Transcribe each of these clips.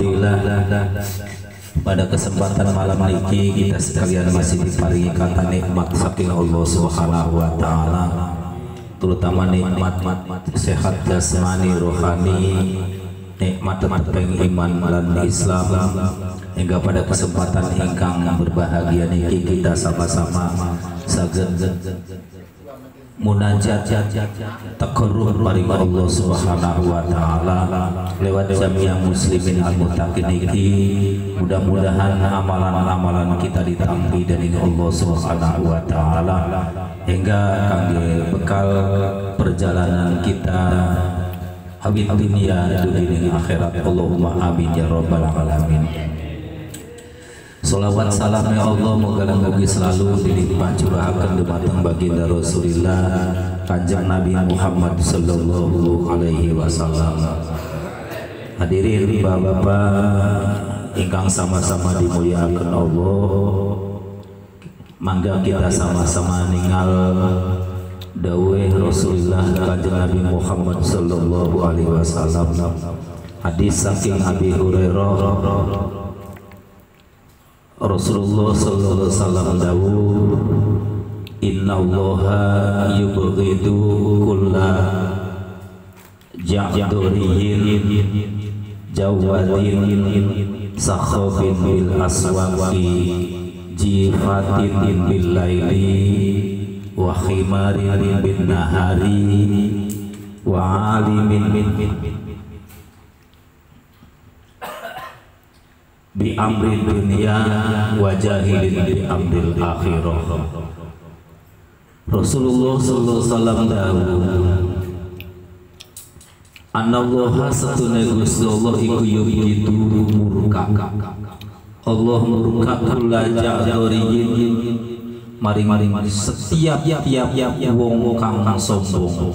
Alhamdulillah pada kesempatan malam niki kita sekalian masih diparingi kata nikmat saking Allah Subhanahu wa taala, terutama nikmat sehat jasmani rohani, nikmat tepeng iman lan Islam, hingga pada kesempatan ingkang berbahagia niki kita sama-sama saged munajat takarruh paring Allah Subhanahu wa taala lewat jamiah muslimin al-muttaqin niki. Mudah-mudahan amalan-amalan kita ditampi dari Allah Subhanahu wa taala hingga kangge bekal perjalanan kita habib dunia dunia akhirat. Allahumma amin ya rabbal alamin. Salawat salam ya Allah moga mugi selalu dilimpah curahaken dumateng baginda Rasulillah Kanjeng Nabi Muhammad sallallahu alaihi wasallam. Hadirin bapak-bapak ingkang sama-sama dimuliakan Allah, mangga kita sama-sama ningal dawuh Rasulullah Kanjeng Nabi Muhammad sallallahu alaihi wasallam. Hadis saking Abi Hurairah, Rasulullah sallallahu alaihi wasallam dawuh, innallaha yubghidu kulla ja'duriyin jawadin sakhabin bil aswaqi jifatin bil laili wa khimarin bin nahari wa alimin bi amri dunia wa jahilin bi amril akhirah. Rasulullah sallallahu alaihi wasallam dawuh, anallaha satune Gusti Allah iku yubidu murka. Allah murka kula ja'doriyin maring-maring setiap wong kang sombong.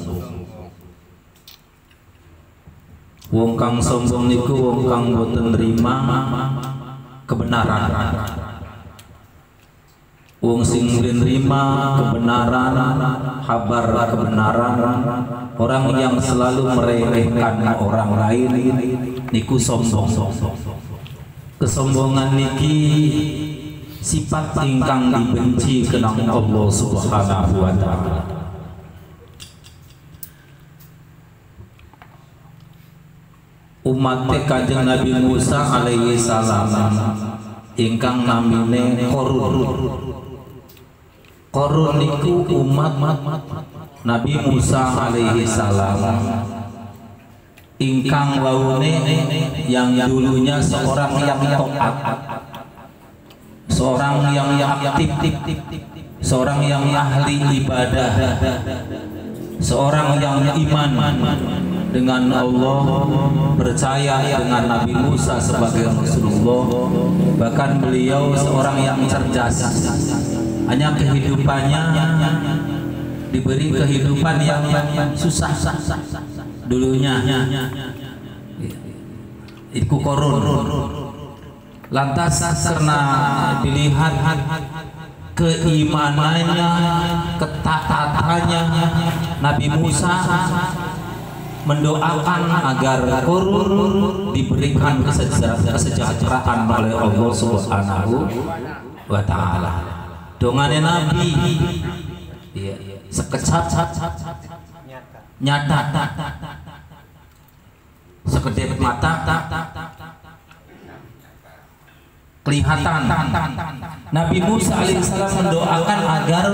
Wong kang sombong niku wong kang boten nrima kebenaran. Wong sing nrima kebenaran, kabar kebenaran, orang yang selalu meremehkan orang lain niku sombong. Kesombongan niki sifat ingkang dibenci kenang Allah Subhanahu wa taala. Umat Kanjeng Nabi Musa alaihi salam ingkang namine Qarun niku umat Nabi Musa alaihi salam ingkang waune yang dulunya seorang yang taat, seorang yang aktif, seorang yang ahli ibadah, seorang yang iman dengan Allah, percaya dengan Nabi Musa sebagai Rasulullah. Bahkan beliau seorang yang cerdas, hanya kehidupannya diberi kehidupan yang susah dulunya. Iku Qarun. Lantas karena dilihat keimanannya, ketaatannya, Nabi Musa mendoakan agar Qarun diberikan kesejahteraan oleh Allah Subhanahu wa taala. Dongane Nabi sekejap nyata, sekedip mata kelihatan. Nabi Musa alaihissalam mendoakan agar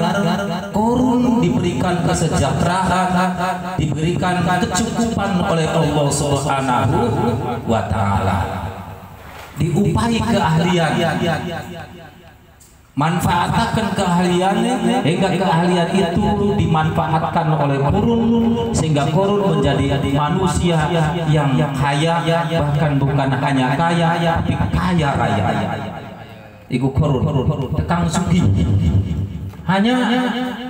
Qarun diberikan kesejahteraan, diberikan kecukupan oleh Allah Subhanahu wa taala, diupahi keahlian, manfaatkan keahliannya hingga keahlian itu dimanfaatkan oleh Qarun sehingga Qarun menjadi manusia yang kaya, bahkan bukan hanya kaya tapi kaya raya. Iku Qarun tekang sugih. Hanya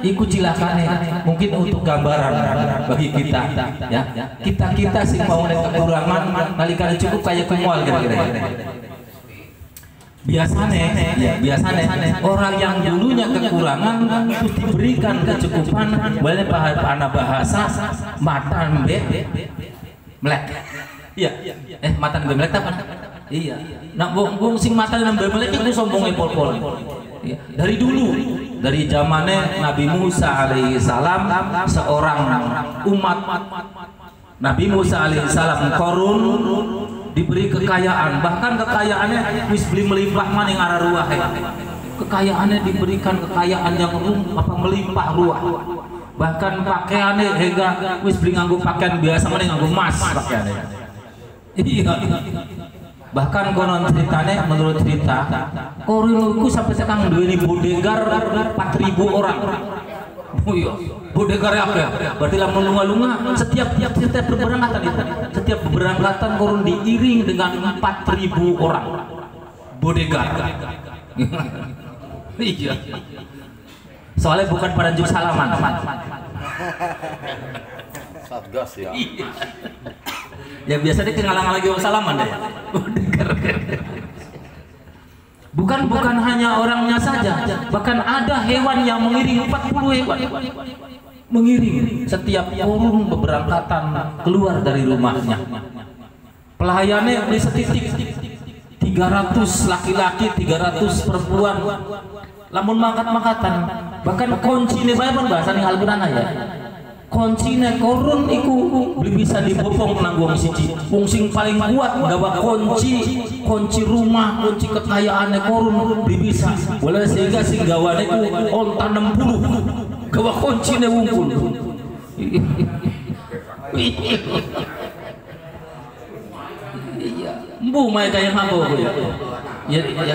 ikut cilakane mungkin untuk gambaran bagi kita ya. Kita sih mau kekurangan nalikane cukup kayak kemual kira-kira. Biasanya orang yang dulunya kekurangan terus diberikan kecukupan, boleh bahasa matan melek. Iya. Matan melek apa? Iya. Nak wong sing mata nambah melek itu sombonge pol-pol. Iya. Dari dulu, dari zamannya Nabi Musa alaihi salam, seorang umat Nabi Musa alaihi salam Korun diberi kekayaan, bahkan kekayaannya wis beli melimpah maning arah ruah. Kekayaannya diberikan kekayaan yang melimpah ruah. Bahkan pakaiannya hingga wis beli nganggo pakaian biasa maning nganggo emas pakaiannya. Iya. Bahkan konon ceritanya, menurut cerita Korun itu sampai sekarang duweni bodegar 4.000 orang. Oh iya, bodegar apa? Berarti lah melunga-lunga setiap berberangkatan itu. Setiap berberangkatan Korun diiring dengan 4.000 orang bodegar. Iya. Soalnya bukan pada juk salaman. Satgas ya. Ya biasanya kengalang lagi orang salaman deh. Bukan hanya orangnya saja, bahkan ada hewan yang mengiring, 40 hewan mengiring setiap Korun berberangkatan keluar dari rumahnya. Pelayannya beli setitik 300 laki-laki, 300 perempuan. Lamun mangkat-mangkatan, bahkan kunci ini bae bahasa ning Al-Qur'an ya. Kuncine Korun iku bisa dibopong nang wong siji. Wong sing paling kuat gawa kunci rumah, kunci kekayaane Korun bisa. Boleh sehingga sing gawane ku onta 60. Gawa kuncine wungkul. Iya. Mbu mae kaya apa ya? Ya.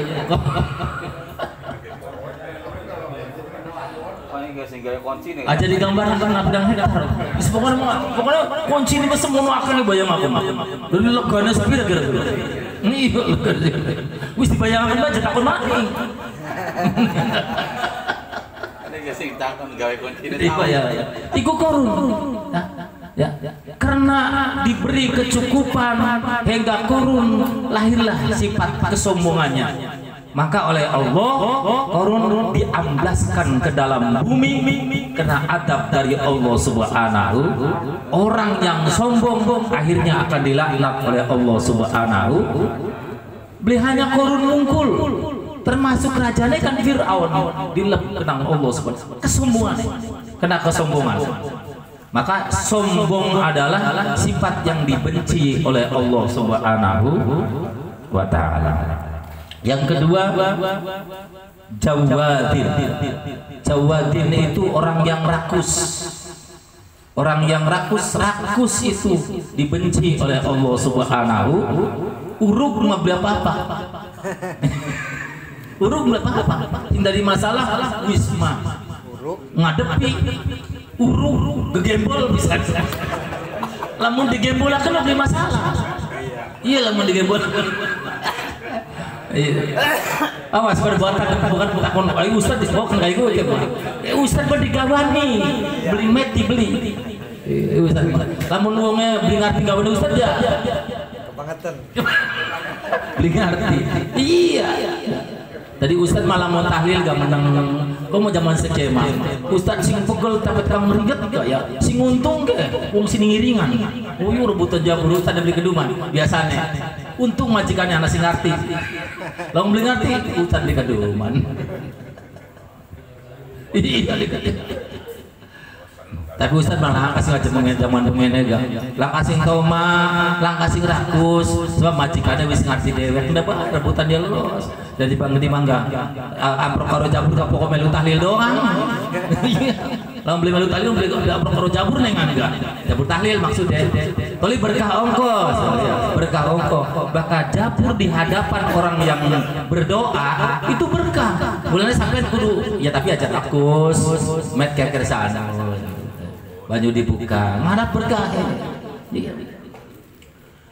Aja digambarkan pedang hektar. Pokoknya kunci ini mesti mono akan dibayang aku. Dari legane sepi kira-kira. Ini legane. Wis dibayangkan aja takut mati. Ada gak sih takon gawe kunci ini? Iya. Iku Korun. Ya. Karena diberi kecukupan hingga Korun lahirlah sifat kesombongannya. Maka oleh Allah Korun diamblaskan ke dalam bumi kena adab dari Allah Subhanahu. Orang yang sombong akhirnya akan dilaknat oleh Allah Subhanahu. Beli hanya Korun mungkul, termasuk rajanya kan Fir'aun dileknang Allah Subhanahu. Kesombongan, kena kesombongan. Maka sombong adalah sifat yang dibenci oleh Allah Subhanahu wa ta'ala. Yang kedua, Jawadin. Jawadin itu orang yang rakus. Orang yang rakus itu dibenci oleh Allah Subhanahu. Uruk mah apa-apa. Uruk apa-apa. Hindari masalah wisma. Ngadepi uruk gegembol bisa. Lamun digembol akan ada masalah. Iya lamun digembol. Awas perbuatan bukan ayo Ustaz disebut kayak gue ya Ustaz berdigawani beli met dibeli Ustaz lamun wongnya beli ngerti gawani Ustaz ya kebangetan beli ngerti iya tadi Ustaz malah mau tahlil gak menang kok mau zaman sekema Ustaz sing pegel tapi kang meriget gak ya sing untung ke wong sini ngiringan oh yuk rebutan jabur Ustaz beli keduman biasanya untung majikannya anak sing ngerti lalu beli ngerti Ustaz beli keduman iya tapi Ustaz malah kasih aja zaman menega lang kasih toma lang kasih rakus sebab majikannya wis ngerti dewek kenapa rebutan dia lolos dari bang gede mangga amprok karo jabur kapok melu tahlil doang lalu beli melu tahlil beli amprok karo jabur neng enggak jabur tahlil maksudnya toli berkah ongkos bakal jabur di hadapan orang yang berdoa itu berkah mulanya sampai kudu ya tapi aja rakus met kekersaan banyu dibuka ngarap berkah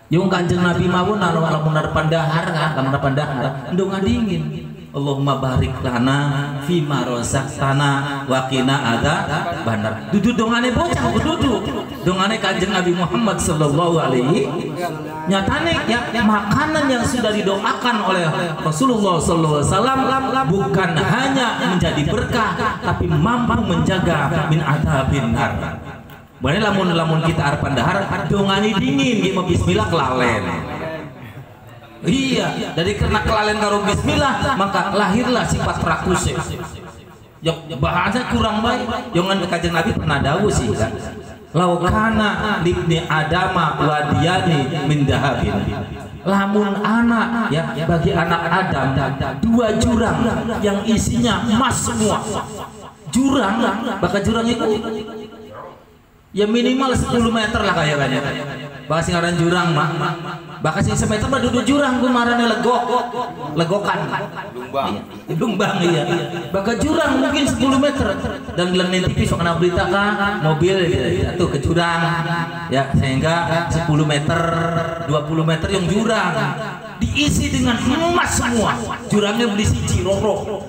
yung kanjeng Nabi mawon lamun harapan dahar kan lamun harapan dahar ndong ngadingin Allahumma barik lana fima razaqtana wa qina adzabannar dudu dongane bocah dudu dongane kanjeng Nabi Muhammad sallallahu alaihi nyatane ya makanan yang sudah didoakan oleh Rasulullah sallallahu alaihi wasallam bukan hanya menjadi berkah tapi mampu menjaga min adzabin nar. Boleh lamun kita harapan dahar dongani dingin gitu bismillah kelalen. Iya, dari karena kelalen karo bismillah maka lahirlah sifat rakus. Yang bahasa kurang baik, jangan Kanjeng Nabi pernah dawuh sih kan. Laukana libni adama wadiyani min dahabin. Lamun anak ya bagi anak Adam dua jurang yang isinya emas semua. Jurang, bakal jurang itu ya minimal 10 meter lah kayaknya. Bakal singaran jurang mah. Bakal sing semeter mah duduk jurang kumarane legokan. Lumbang iya. Bakal jurang mungkin 10 meter dan gelang TV sok kena berita kah mobil gitu ke jurang ya sehingga 10 meter 20 meter yang jurang diisi dengan emas semua. Jurangnya beli siji roro.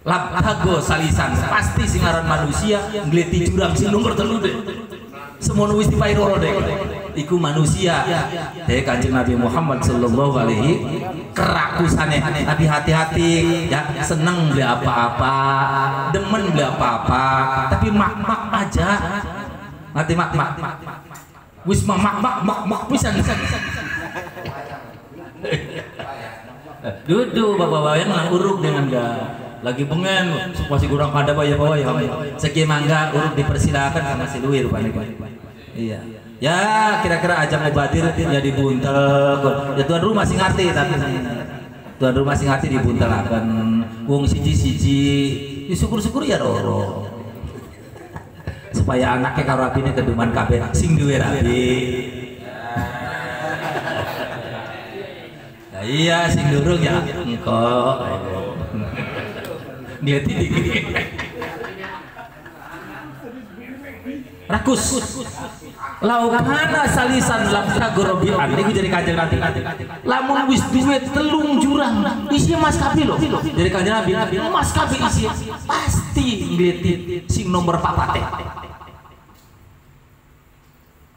Labtago salisan pasti singaran manusia ngeliti jurang sing nomor 3 deh. Semua wis dipairoro deh. Iku manusia dari Kanjeng Nabi Muhammad sallallahu alaihi kerakusannya. Tapi hati-hati ya, seneng beli apa-apa, demen beli apa-apa, tapi mak-mak aja. Nanti mak-mak. Wis mak-mak pisan. Duduk bapak-bapak yang uruk dengan lagi bengen masih kurang pada bayar seki mangga urut dipersilakan sama si Luir rupanya. Iya ya kira-kira ajang mubadir ya dibuntel ya tuan rumah sing ngerti tapi tuan rumah sing ngerti dibuntel akan wong siji ya syukur-syukur ya roro supaya anaknya karo rapine keduman kabeh sing duwe rapi. Ya iya sing durung ya engko dia tidik rakus laukana salisan lam tagorobian ini jadi Kanjeng Nabi lamun wis duwe telung jurang isinya mas kapi loh dari Kanjeng Nabi mas kapi isi pasti ngeliatin sing nomor papate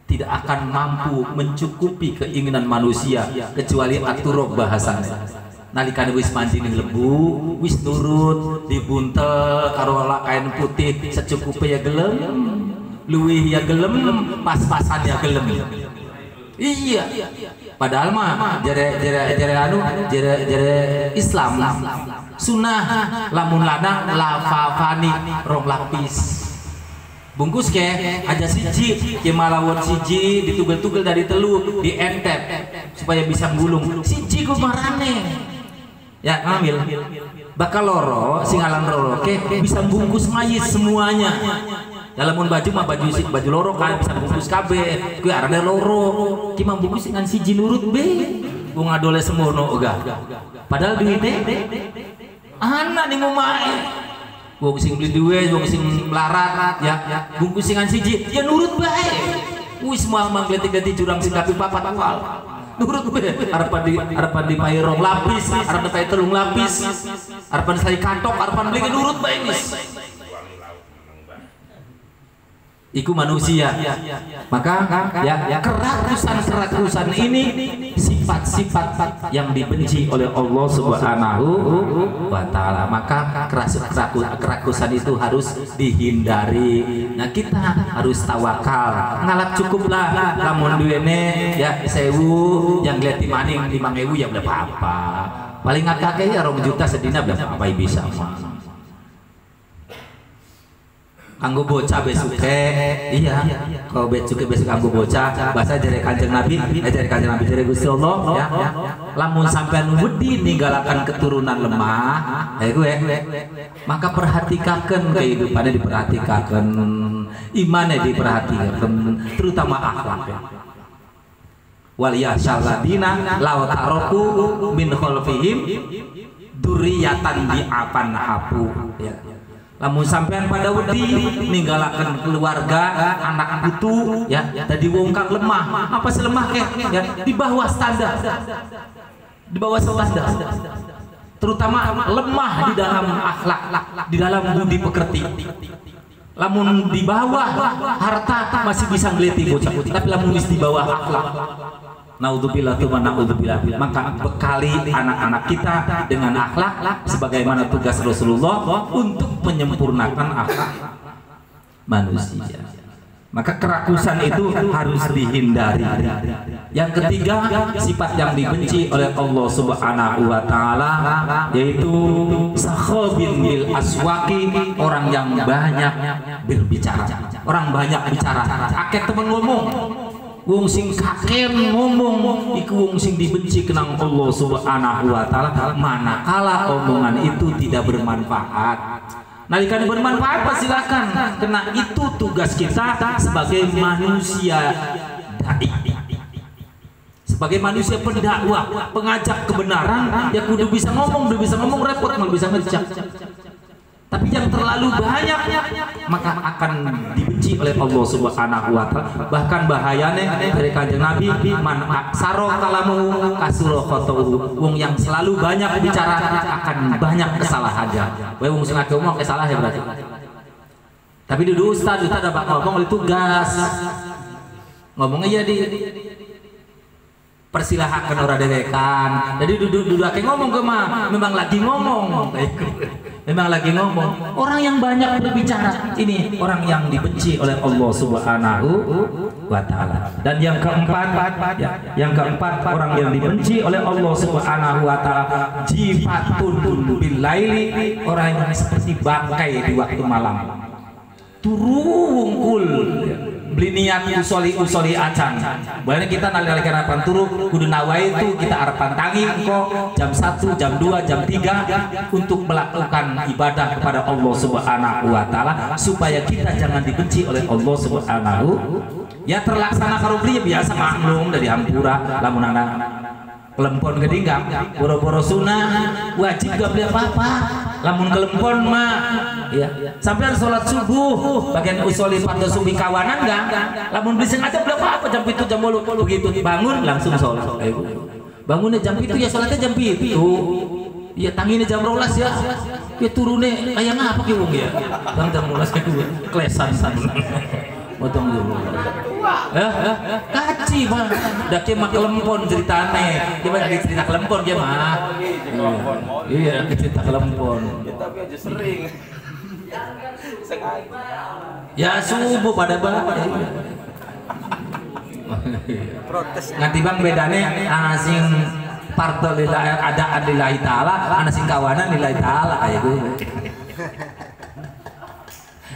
tidak akan mampu mencukupi keinginan manusia kecuali aturok bahasanya. Nalikane wis mandi ning lembu, wis nurut, dibuntel karo kain putih secukupnya ya gelem, luwih ya gelem, pas-pasan ya gelem. Iya. Padahal mah jere Islam sunnah lamun lanang lafafani rong lapis. Bungkus ke aja siji ke malawon siji ditugel-tugel dari telu dientep supaya bisa gulung siji kumarane ya ngambil bakal loro singalan loro ke bisa bungkus mayit semuanya dalam baju mah baju loro kan bisa bungkus kabeh kuwi arane loro ki mah bungkus dengan siji nurut be bunga dole semono uga padahal duitnya anak ning omahe wong sing beli duwe, wong sing melarat ya, bungkusingan siji ya nurut bae. Wis moal manggleti-gleti jurang sing kaping 4 awal. Nurut bae. Arepan dipae rong lapis, arep dipae 3 lapis. Arepan sari kantok, arepan beli nurut bae wis. Iku manusia. Maka ya kerakusan ini sifat-sifat yang dibenci oleh Allah Subhanahu wa taala. Maka kerakusan itu harus dihindari. Nah, kita harus tawakal. Ngalap cukuplah lamun duwene ya 1000 yang lihat di maning 5000 ya udah apa-apa. Paling akeh ya 2 juta sedina udah apa bisa mah. Kanggo bocah besuke iya kalau besuke besok kanggo bocah bahasa dari Kanjeng Nabi dari Gusti Allah ya lamun sampean wedi ninggalakan keturunan lemah gue maka perhatikaken kehidupannya diperhatikaken imannya diperhatikaken terutama akhlaknya waliyashalladina law taroku min khalfihim duriyatan di'afan hapu ya lamun sampean pada wedi ninggalakan keluarga anak putu ya tadi wong kang lemah apa selemah ke ya di bawah standar terutama lemah di dalam akhlak di dalam budi pekerti lamun di bawah harta masih bisa ngeliti bocah tapi lamun di bawah akhlak naudzubillah tsumma naudzubillah maka bekali anak-anak kita dengan akhlak sebagaimana tugas Rasulullah untuk menyempurnakan akhlak manusia. Maka kerakusan itu harus dihindari. Yang ketiga, sifat yang dibenci oleh Allah Subhanahu wa taala yaitu sakhabin bil aswaqi, orang yang banyak berbicara. Orang banyak bicara, akeh temen ngomong. Wong sing kaken ngomong iku wong sing dibenci kenang Allah Subhanahu wa taala, manakala omongan itu tidak bermanfaat. Nalikane bermanfaat silakan, karena itu tugas kita sebagai manusia dai, sebagai manusia pendakwah, pengajak kebenaran, ya kudu bisa ngomong repot, mau bisa ngejak. Tapi yang terlalu banyak maka akan dibenci oleh Allah Subhanahu wa taala. Bahkan bahayanya dari Kanjeng Nabi, man aksaro kalamu kasuro khotohu, wong yang selalu banyak bicara akan banyak kesalahannya. Wae wong sing akeh ngomong kesalah ya berarti. Tapi dulu ustaz dapat ngomong oleh tugas. Ngomongnya jadi persilahkan orang dewekan. Jadi duduk akeh ngomong ke mah, memang lagi ngomong. Memang lagi ngomong. Orang yang banyak berbicara ini orang yang dibenci oleh Allah Subhanahu wa taala. Dan yang keempat, orang yang dibenci oleh Allah Subhanahu wa taala jifatun bil laili, orang yang seperti bangkai di waktu malam. Turu wungkul beli niat usoli acan. Boleh kita nalih-nalih harapan turu kudu nawai itu kita harapan tangi kok jam 1, jam 2, jam 3 untuk melakukan ibadah kepada Allah Subhanahu wa taala supaya kita jangan dibenci oleh Allah Subhanahu. Ya terlaksana karo priye biasa maklum dari hampura lamun anak kelempon gedinggang boro-boro sunah wajib gak beli apa-apa. Lamun kelempon mah ya sampai sholat subuh bagian usoli pada subuh kawanan enggak, lamun bisa aja berapa apa jam 7 jam 8 begitu bangun langsung sholat. Bangunnya jam 7 ya sholatnya jam 7 ya tanginnya jam 12 ya turunnya kayak ngapa ki wong ya bang jam 12 kedua klesan potong dulu kaci bang dah ke mak kelempon ceritane dia lagi cerita kelempon dia mah iya cerita kelempon tapi aja sering ya subuh pada protes nganti bang bedane sing parto lillahi ada lillahi taala ana sing kawanan lillahi taala kayak gue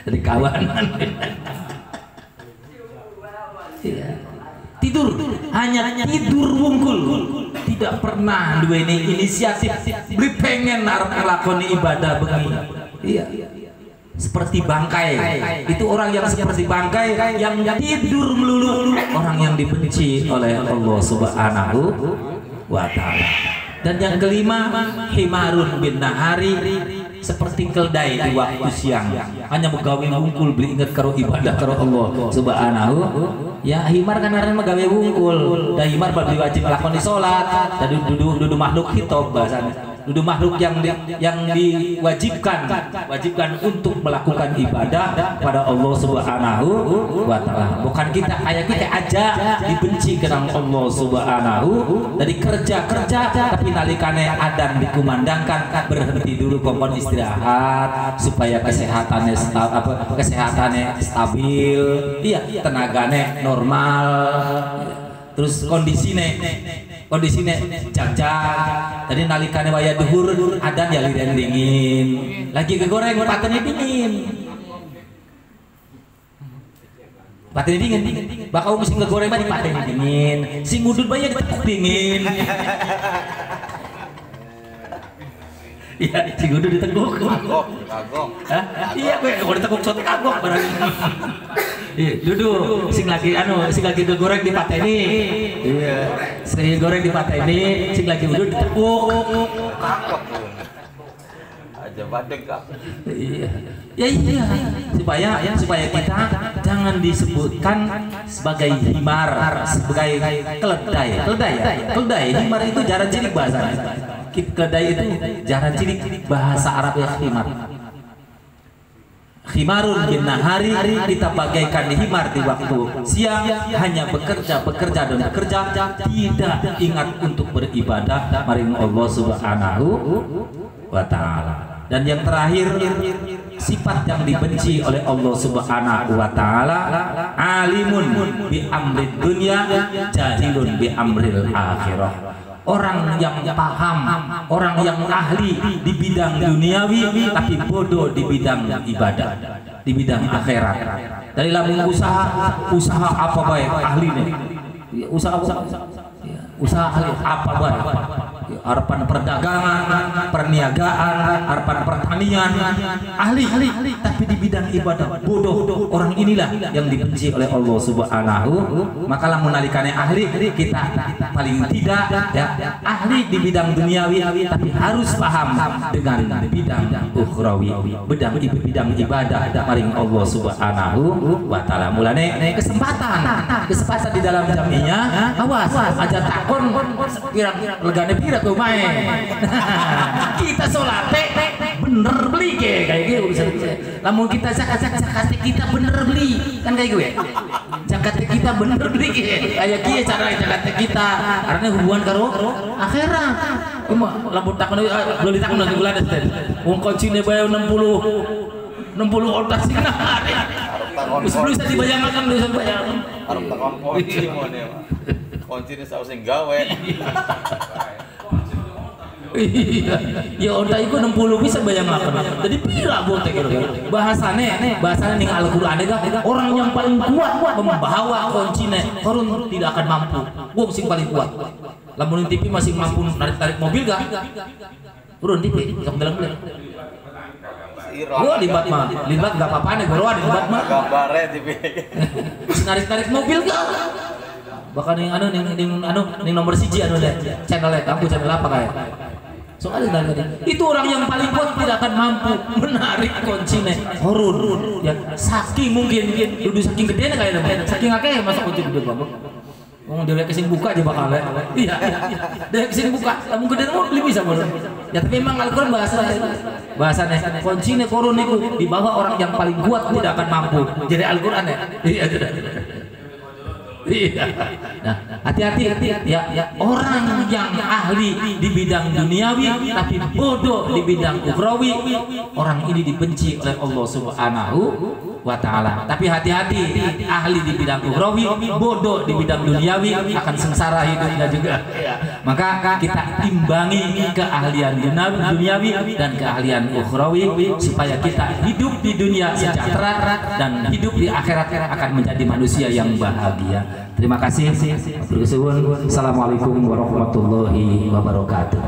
jadi kawanan. Ya. Tidur hanya tidur wungkul, tidak pernah duweni inisiatif beli pengen arep nglakoni ibadah begini. Iya. Seperti bangkai. Itu orang yang seperti bangkai yang tidur melulu, orang yang dibenci oleh Allah Subhanahu wa taala. Dan yang kelima, himarun bin nahari, seperti keldai di waktu siang, hanya megawe wungkul beli ingat karo ibadah karo Allah Subhanahu. Ya himar kan arane megawe wungkul, da himar bagi wajib lakoni salat, da dudu makhluk hitop bahasanya. Dudu makhluk yang diwajibkan untuk melakukan ibadah kepada Allah Subhanahu wa taala. Bukan kita kayak kita aja dibenci karena Allah Subhanahu. Dari kerja tapi nalikane adzan dikumandangkan berhenti dulu kompon istirahat supaya kesehatannya stabil, iya tenagane normal. Terus kondisinya jajak. Tadi nalikane waya duhur adan ya liren dingin. Lagi kegoreng patene dingin. Patene dingin. Bakal mesti ngegoreng mah di patene dingin. Sing ngudut bae ditekuk dingin. Iya, sing ngudut ditekuk. Kagok. Iya, gue kalau ditekuk sote kagok barang. Iya, duduk sing lagi gegoreng di pateni. Iya. Sing goreng di pateni, sing lagi duduk ditekuk. Kagok. Aja badeng Kak. Iya. Ya iya. Supaya kita jangan disebutkan sebagai himar, sebagai keledai. Keledai himar itu jarang cilik bahasanya. Keledai itu jarang cilik bahasa Arab ya himar. Khimarun bin nahari, kita bagaikan himar di waktu siang, hanya bekerja, tidak ingat untuk beribadah maring Allah Subhanahu wa taala. Dan yang terakhir, sifat yang dibenci oleh Allah Subhanahu wa taala, alimun bi amrid dunya, jahilun bi amril akhirah. Orang yang paham, orang yang ahli di bidang duniawi tapi bodoh di bidang ibadah, di bidang akhirat. Dari lamun usaha apa baik ahli nih, usaha apa baik, harapan perdagangan, perniagaan, harapan pertanian, ahli tapi di bidang ibadah bodoh. Orang inilah yang dibenci oleh Allah Subhanahu. Maka lamun nalikane ahli, kita paling tidak ya ahli di bidang duniawi tapi harus paham dengan bidang ukhrawi, bidang ibadah maring Allah Subhanahu wa taala. Mulane kesempatan di dalam jaminya, awas aja takon pirang legane pira tuh main. Kita sholat bener beli kayak gitu bisa. Namun kita zakat kita bener beli kan kayak gue. Zakat kita bener beli kayak gitu cara zakat kita karena hubungan karo akhirat. Cuma lamun takon belum ditakon nanti bulan teh. Wong kuncine bae 60 otak sih. Bisa dibayangkan bisa bayangkan. Arep takon kunci ngene. Kunci ini saus yang gawe. Iya, ya onta itu 60 bisa bayangkan. Jadi pira botek gitu. Bahasane ning Al-Qur'an orang yang paling kuat membawa kuncinya korun tidak akan mampu. Wong sing paling kuat. Lamun TV masih mampu narik mobil gak? Turun TV, kamu dalam beli. Gua libat gak apa-apa nih, gua libat mah. Gambare TV. Narik mobil gak? Bahkan ning nomor 1 deh channelnya kamu channel apa kayak soalnya itu orang yang paling kuat tidak akan mampu menarik kuncinya horun ya saking mungkin saking gede kayak saking akeh masa kunci gede banget dia kesini buka aja bakal iya dia kesini buka kamu gede mau beli bisa boleh ya tapi memang Al-Quran bahasanya kuncinya horun itu di bawah orang yang paling kuat tidak akan mampu jadi Al-Quran ya iya. Nah, hati-hati ya orang yang ahli di bidang duniawi tapi bodoh di bidang ukhrawi, orang ini dibenci oleh Allah Subhanahu wa taala. Tapi hati-hati, ahli di bidang ukhrawi, bodoh di bidang duniawi akan sengsara hidupnya juga. Maka kita imbangi keahlian duniawi dan keahlian ukhrawi supaya kita hidup di dunia sejahtera dan hidup di akhirat akan menjadi manusia yang bahagia. Terima kasih. Assalamualaikum warahmatullahi wabarakatuh.